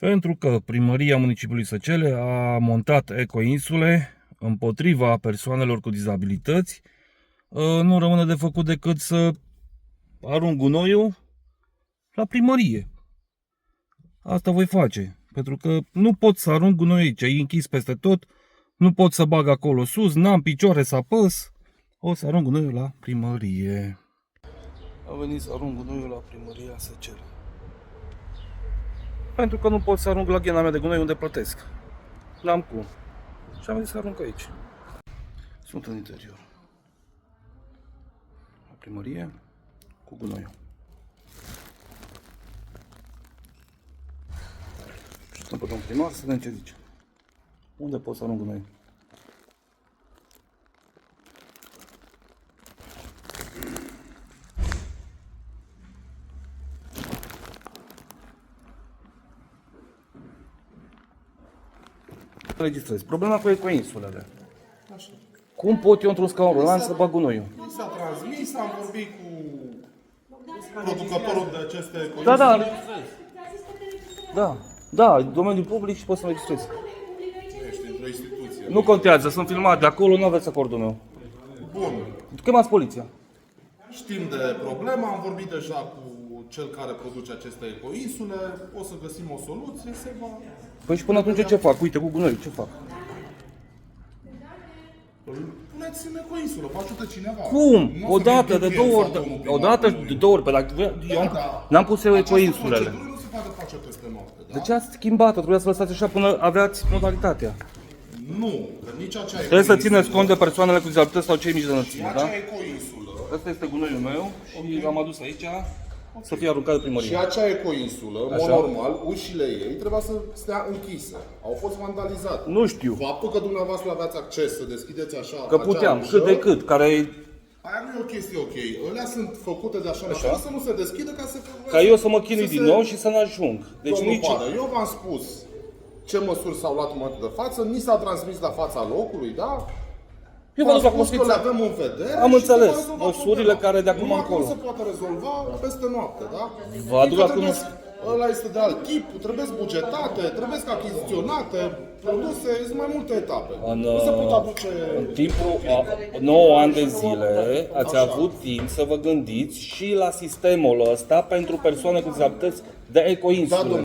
Pentru că Primăria Municipiului Săcele a montat ecoinsule împotriva persoanelor cu dizabilități, nu rămâne de făcut decât să arunc gunoiul la primărie. Asta voi face, pentru că nu pot să arunc gunoiul aici, e închis peste tot, nu pot să bag acolo sus, n-am picioare să apăs, o să arunc gunoiul la primărie. Am venit să arunc gunoiul la Primăria Săcele. Pentru că nu pot să arunc la ghena mea de gunoi unde plătesc. N-am cum. Și am venit să arunc aici. Sunt în interior. La primărie cu gunoiul. Stăm pe domnul primar să vedem ce zice. Unde pot să arunc gunoiul? Registrez. Problema cu ecoinsulele. Așa. Cum pot eu într-un scaun rulant să bag gunoiul? Mi s-a transmis, am vorbit cu producătorul de aceste ecoinsule. Da, da. Da, domeniul public și pot să registrez. Ești într-o instituție. Nu contează, sunt filmat de acolo, nu aveți acordul meu. Bun. Chemați poliția. Știm de problemă, am vorbit deja cu cel care produce aceste ecoinsule. O să găsim o soluție, se va... Păi și până atunci ce fac? Uite, cu gunoiul, ce fac? Puneți în ecoinsulă, vă ajută cineva. Cum? Nu o O să dată, vin de eu două sau ori, domnul primar odată, cu de două ori, pe la... Eu n-am pus eu ecoinsulele. Această procedură nu se poate face peste noapte, da? De ce ați schimbat-o? Trebuia să lăsați așa până aveați modalitatea. Nu, că nici acea Trebuie să țineți cont de persoanele cu dizabilități sau cei mici de înălțime, da? acea ecoinsulă. Asta este gunoiul meu și l-am adus aici să fie aruncat de Și primărie. acea ecoinsulă, în mod normal, ușile ei trebuia să stea închise. Au fost vandalizate. Nu știu, Faptul că dumneavoastră aveați acces să deschideți așa că acea puteam, ușă, cât de cât, care aia nu e o chestie ok. Alea sunt făcute de așa natură să nu se deschidă ca să... ca eu să mă chinui din nou și să n-ajung. Deci Domnul nici... Padă, eu v-am spus ce măsuri s-au luat în momentul de față, ni s-a transmis la fața locului, da? Eu v-am V-am spus spus că le avem în vedere. Am și înțeles. se va rezolva Măsurile problema. care de acum Numai încolo. că nu se poate rezolva peste noapte, da? Vă aduc Adică la trebuie- Ăla este de alt tip, trebuie bugetate, trebuie achiziționate, produse, sunt mai multe etape. Nu se pot aduce... În timpul a 9 ani de zile ați avut timp să vă gândiți și la sistemul ăsta pentru persoane cu dizabilități de ecoinsule.